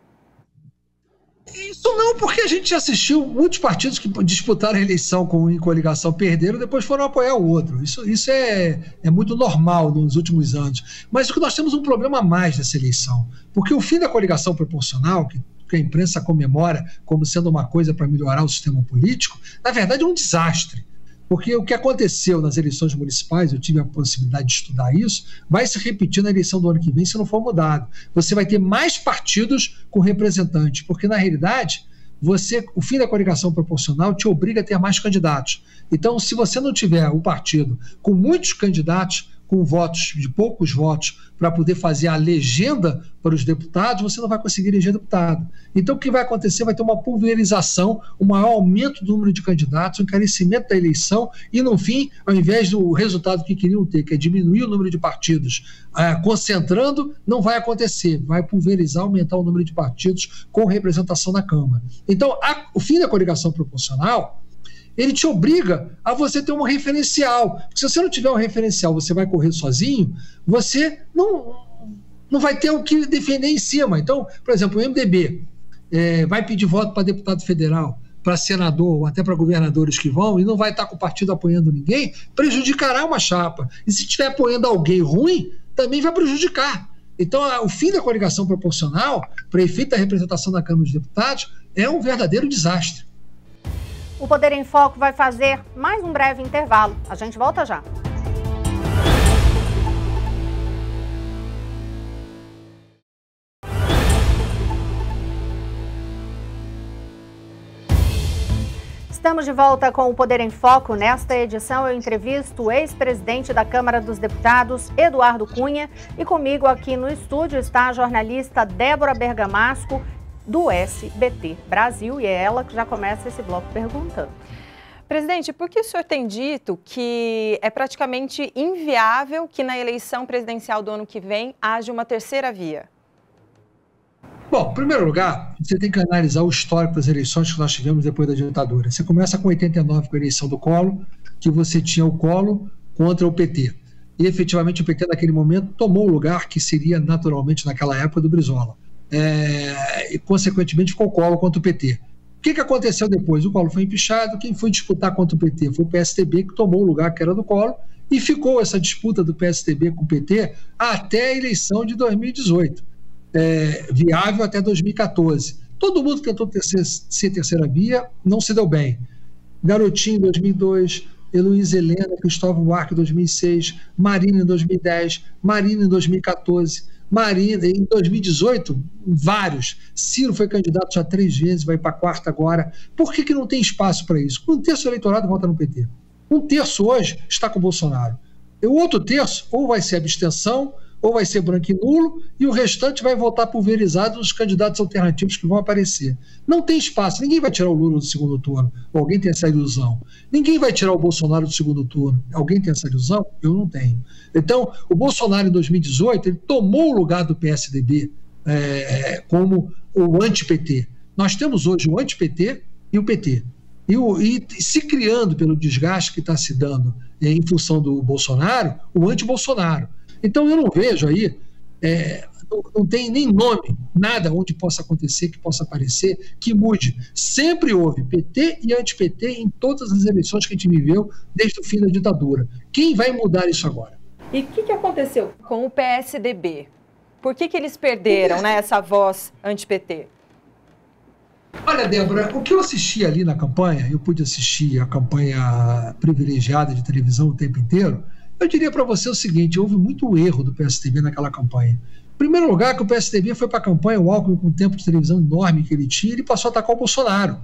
Isso não, porque a gente já assistiu muitos partidos que disputaram a eleição em coligação, perderam, depois foram apoiar o outro. Isso é muito normal nos últimos anos. Mas o que nós temos um problema a mais nessa eleição, porque o fim da coligação proporcional, que a imprensa comemora como sendo uma coisa para melhorar o sistema político, na verdade é um desastre. Porque o que aconteceu nas eleições municipais, eu tive a possibilidade de estudar isso, vai se repetir na eleição do ano que vem se não for mudado. Você vai ter mais partidos com representantes, porque na realidade o fim da coligação proporcional te obriga a ter mais candidatos. Então, se você não tiver um partido com muitos candidatos, com votos de poucos votos, para poder fazer a legenda para os deputados, você não vai conseguir eleger deputado. Então, o que vai acontecer? Vai ter uma pulverização, um maior aumento do número de candidatos, um encarecimento da eleição e, no fim, ao invés do resultado que queriam ter, que é diminuir o número de partidos concentrando, não vai acontecer. Vai pulverizar, aumentar o número de partidos com representação na Câmara. Então, o fim da coligação proporcional, ele te obriga a você ter um referencial. Porque se você não tiver um referencial, você vai correr sozinho, você não vai ter o que defender em cima. Então, por exemplo, o MDB vai pedir voto para deputado federal, para senador ou até para governadores que vão, e não vai estar com o partido apoiando ninguém, prejudicará uma chapa. E se estiver apoiando alguém ruim, também vai prejudicar. Então, o fim da coligação proporcional, para efeito da representação na Câmara dos Deputados, é um verdadeiro desastre. O Poder em Foco vai fazer mais um breve intervalo. A gente volta já. Estamos de volta com o Poder em Foco. Nesta edição eu entrevisto o ex-presidente da Câmara dos Deputados, Eduardo Cunha, e comigo aqui no estúdio está a jornalista Débora Bergamasco, do SBT Brasil, e é ela que já começa esse bloco perguntando. Presidente, por que o senhor tem dito que é praticamente inviável que na eleição presidencial do ano que vem haja uma terceira via? Bom, em primeiro lugar, você tem que analisar o histórico das eleições que nós tivemos depois da ditadura. Você começa com 89, com a eleição do Collor, que você tinha o Collor contra o PT. E, efetivamente, o PT, naquele momento, tomou o lugar que seria, naturalmente, naquela época, do Brizola. E, consequentemente, ficou o Collor contra o PT. O que aconteceu depois? O Collor foi empichado, quem foi disputar contra o PT foi o PSDB, que tomou o lugar que era do Collor, e ficou essa disputa do PSDB com o PT até a eleição de 2018. Viável até 2014. Todo mundo tentou ser terceira via, não se deu bem. Garotinho em 2002, Heloísa Helena, Cristóvão Buarque em 2006, Marina em 2010, Marina em 2014, Marina em 2018, vários. Ciro foi candidato já 3 vezes, vai para a 4ª agora. Por que não tem espaço para isso? 1/3 do eleitorado vota no PT. 1/3 hoje está com o Bolsonaro. E o outro terço ou vai ser abstenção, ou vai ser branco e nulo, e o restante vai votar pulverizado nos candidatos alternativos que vão aparecer. Não tem espaço, ninguém vai tirar o Lula do segundo turno, alguém tem essa ilusão. Ninguém vai tirar o Bolsonaro do segundo turno, alguém tem essa ilusão? Eu não tenho. Então, o Bolsonaro em 2018, ele tomou o lugar do PSDB como o anti-PT. Nós temos hoje o anti-PT e o PT. E se criando pelo desgaste que está se dando em função do Bolsonaro, o anti-Bolsonaro. Então eu não vejo aí, não tem nem nome, nada onde possa acontecer, que possa aparecer, que mude. Sempre houve PT e anti-PT em todas as eleições que a gente viveu desde o fim da ditadura. Quem vai mudar isso agora? E o que aconteceu com o PSDB? Por que eles perderam essa voz anti-PT? Olha, Débora, o que eu assisti ali na campanha, eu pude assistir a campanha privilegiada de televisão o tempo inteiro. Eu diria para você o seguinte, houve muito erro do PSDB naquela campanha. Em primeiro lugar, que o PSDB foi para a campanha, o Alckmin, com o tempo de televisão enorme que ele tinha, ele passou a atacar o Bolsonaro.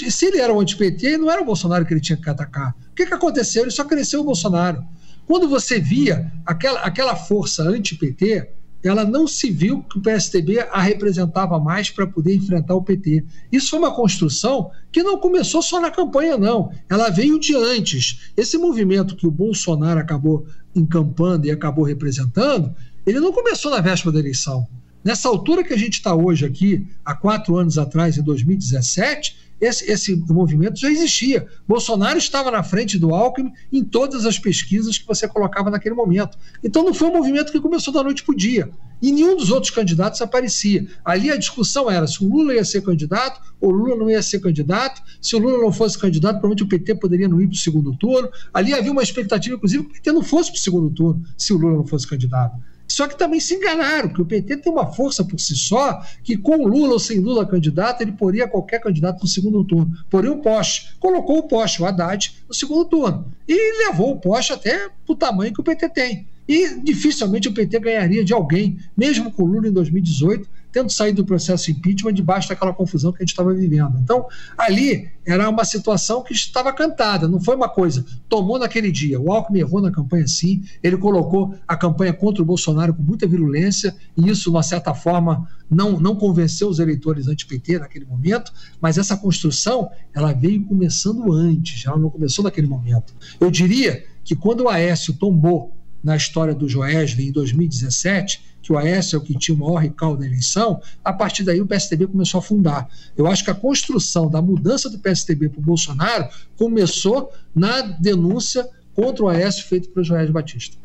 Se ele era o anti-PT, não era o Bolsonaro que ele tinha que atacar. O que aconteceu? Ele só cresceu o Bolsonaro. Quando você via aquela força anti-PT, ela não se viu que o PSDB a representava mais para poder enfrentar o PT. Isso foi uma construção que não começou só na campanha, não. Ela veio de antes. Esse movimento que o Bolsonaro acabou encampando e acabou representando, ele não começou na véspera da eleição. Nessa altura que a gente está hoje aqui, há 4 anos atrás, em 2017, esse movimento já existia. Bolsonaro estava na frente do Alckmin em todas as pesquisas que você colocava naquele momento. Então não foi um movimento que começou da noite para o dia. E nenhum dos outros candidatos aparecia. Ali a discussão era se o Lula ia ser candidato ou o Lula não ia ser candidato. Se o Lula não fosse candidato, provavelmente o PT poderia não ir para o segundo turno. Ali havia uma expectativa, inclusive, que o PT não fosse para o segundo turno se o Lula não fosse candidato. Só que também se enganaram, porque o PT tem uma força por si só, que com Lula ou sem Lula candidato, ele poria qualquer candidato no segundo turno. Porém, o Poste colocou o Poste, o Haddad, no segundo turno. E levou o Poste até para o tamanho que o PT tem. E dificilmente o PT ganharia de alguém, mesmo com Lula em 2018, tendo saído do processo impeachment debaixo daquela confusão que a gente estava vivendo. Então, ali era uma situação que estava cantada, não foi uma coisa, tomou naquele dia. O Alckmin errou na campanha sim, ele colocou a campanha contra o Bolsonaro com muita virulência, e isso, de uma certa forma, não convenceu os eleitores anti-PT naquele momento, mas essa construção, ela veio começando antes, ela não começou naquele momento. Eu diria que quando o Aécio tombou na história do Joesley em 2017, que o Aécio é o que tinha o maior recall da eleição, a partir daí o PSDB começou a afundar. Eu acho que a construção da mudança do PSDB para o Bolsonaro começou na denúncia contra o Aécio feito pelo Joesley Batista.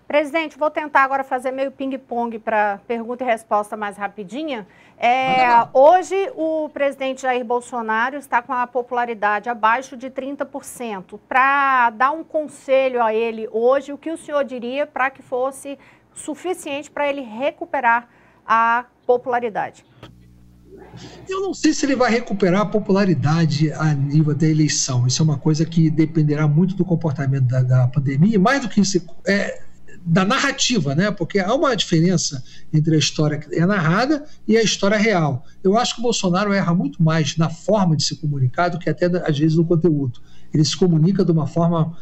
Presidente, vou tentar agora fazer meio ping-pong para pergunta e resposta mais rapidinha. Hoje, o presidente Jair Bolsonaro está com a popularidade abaixo de 30%. Para dar um conselho a ele hoje, o que o senhor diria para que fosse suficiente para ele recuperar a popularidade? Eu não sei se ele vai recuperar a popularidade a nível da eleição. Isso é uma coisa que dependerá muito do comportamento da pandemia, e mais do que isso, da narrativa, né? Porque há uma diferença entre a história que é narrada e a história real. Eu acho que o Bolsonaro erra muito mais na forma de se comunicar do que até, às vezes, no conteúdo. Ele se comunica de uma forma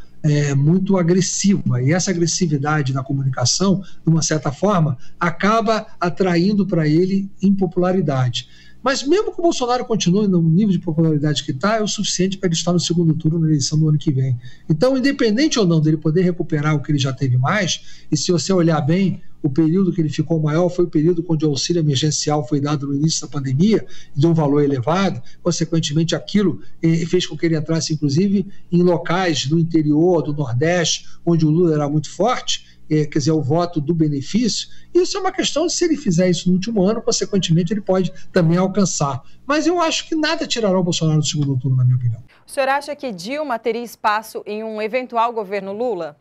muito agressiva, e essa agressividade na comunicação, de uma certa forma, acaba atraindo para ele impopularidade. Mas mesmo que o Bolsonaro continue no nível de popularidade que está, é o suficiente para ele estar no segundo turno na eleição do ano que vem. Então, independente ou não dele poder recuperar o que ele já teve mais, e se você olhar bem, o período que ele ficou maior foi o período onde o auxílio emergencial foi dado no início da pandemia, de um valor elevado, consequentemente aquilo fez com que ele entrasse, inclusive, em locais do interior, do Nordeste, onde o Lula era muito forte, quer dizer, o voto do benefício. Isso é uma questão de, se ele fizer isso no último ano, consequentemente ele pode também alcançar. Mas eu acho que nada tirará o Bolsonaro do segundo turno, na minha opinião. O senhor acha que Dilma teria espaço em um eventual governo Lula?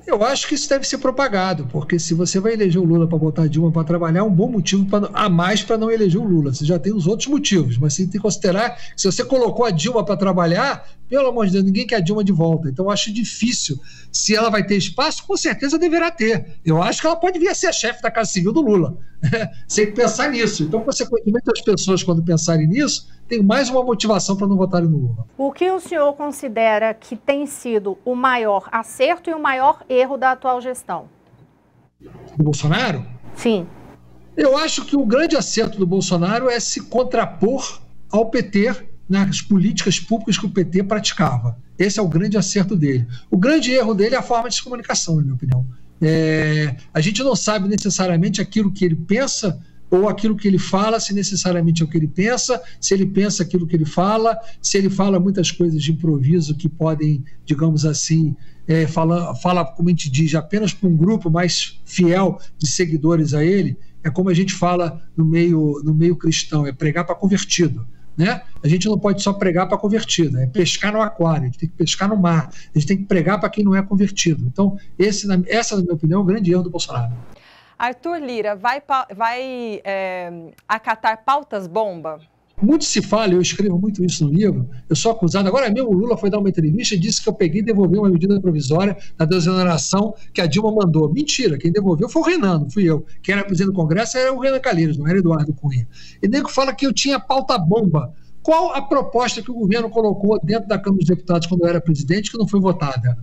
Eu acho que isso deve ser propagado, porque se você vai eleger o Lula para botar a Dilma para trabalhar, é um bom motivo a mais para não eleger o Lula. Você já tem os outros motivos, mas você tem que considerar que, se você colocou a Dilma para trabalhar, pelo amor de Deus, ninguém quer a Dilma de volta. Então eu acho difícil. Se ela vai ter espaço, com certeza deverá ter. Eu acho que ela pode vir a ser a chefe da Casa Civil do Lula. Você tem que pensar nisso. Então, consequentemente, as pessoas, quando pensarem nisso, tem mais uma motivação para não votarem no Lula. O que o senhor considera que tem sido o maior acerto e o maior erro da atual gestão? Do Bolsonaro? Sim. Eu acho que o grande acerto do Bolsonaro é se contrapor ao PT nas políticas públicas que o PT praticava. Esse é o grande acerto dele. O grande erro dele é a forma de comunicação, na minha opinião. A gente não sabe necessariamente aquilo que ele pensa ou aquilo que ele fala, se necessariamente é o que ele pensa, se ele pensa aquilo que ele fala, se ele fala muitas coisas de improviso que podem, digamos assim, fala, como a gente diz, apenas para um grupo mais fiel de seguidores a ele. É como a gente fala no meio cristão, é pregar para convertido. Né? A gente não pode só pregar para convertido, é pescar no aquário, a gente tem que pescar no mar, a gente tem que pregar para quem não é convertido. Então, essa, na minha opinião, é o grande erro do Bolsonaro. Arthur Lira, vai acatar pautas bomba? Muito se fala, eu escrevo muito isso no livro, eu sou acusado, agora mesmo o Lula foi dar uma entrevista e disse que eu peguei e devolvi uma medida provisória da desoneração que a Dilma mandou. Mentira, quem devolveu foi o Renan, não fui eu. Quem era presidente do Congresso era o Renan Calheiros, não era Eduardo Cunha. E nego fala que eu tinha pauta bomba. Qual a proposta que o governo colocou dentro da Câmara dos Deputados quando eu era presidente que não foi votada?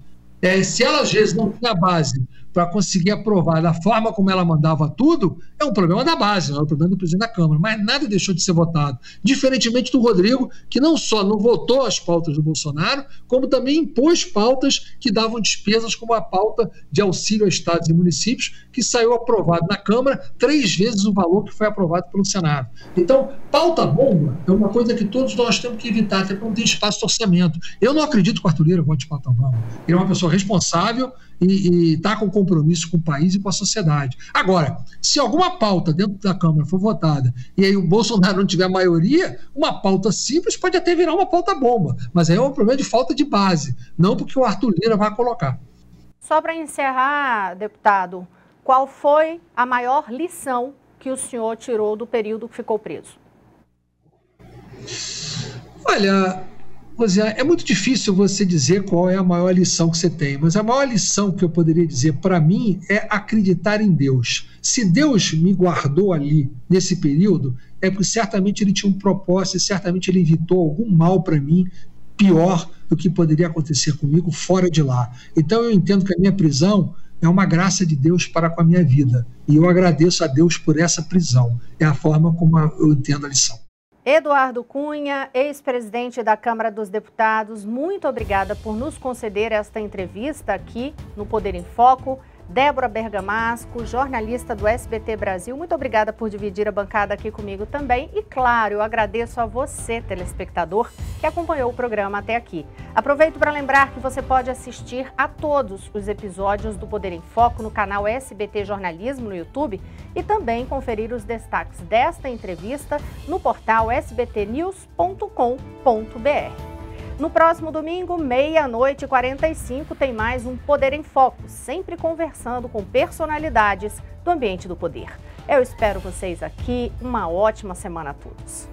Se ela às vezes não tinha base para conseguir aprovar da forma como ela mandava tudo, é um problema da base, não é um problema do presidente da Câmara, mas nada deixou de ser votado. Diferentemente do Rodrigo, que não só não votou as pautas do Bolsonaro, como também impôs pautas que davam despesas, como a pauta de auxílio a estados e municípios, que saiu aprovado na Câmara 3 vezes o valor que foi aprovado pelo Senado. Então, pauta bomba é uma coisa que todos nós temos que evitar, até porque não tem espaço de orçamento. Eu não acredito que o Arthur Lira vote pauta bomba. Ele é uma pessoa responsável e está com compromisso com o país e com a sociedade. Agora, se alguma pauta dentro da Câmara for votada e aí o Bolsonaro não tiver maioria, uma pauta simples pode até virar uma pauta bomba, mas aí é um problema de falta de base, não porque o Arthur Lira vai colocar. Só para encerrar, deputado, qual foi a maior lição que o senhor tirou do período que ficou preso? Olha, Rosiane, é muito difícil você dizer qual é a maior lição que você tem, mas a maior lição que eu poderia dizer para mim é acreditar em Deus. Se Deus me guardou ali nesse período, é porque certamente ele tinha um propósito e certamente ele evitou algum mal para mim pior do que poderia acontecer comigo fora de lá. Então eu entendo que a minha prisão é uma graça de Deus para com a minha vida e eu agradeço a Deus por essa prisão. É a forma como eu entendo a lição. Eduardo Cunha, ex-presidente da Câmara dos Deputados, muito obrigada por nos conceder esta entrevista aqui no Poder em Foco. Débora Bergamasco, jornalista do SBT Brasil, muito obrigada por dividir a bancada aqui comigo também. E claro, eu agradeço a você, telespectador, que acompanhou o programa até aqui. Aproveito para lembrar que você pode assistir a todos os episódios do Poder em Foco no canal SBT Jornalismo no YouTube e também conferir os destaques desta entrevista no portal sbtnews.com.br. No próximo domingo, 00:45, tem mais um Poder em Foco, sempre conversando com personalidades do ambiente do poder. Eu espero vocês aqui. Uma ótima semana a todos.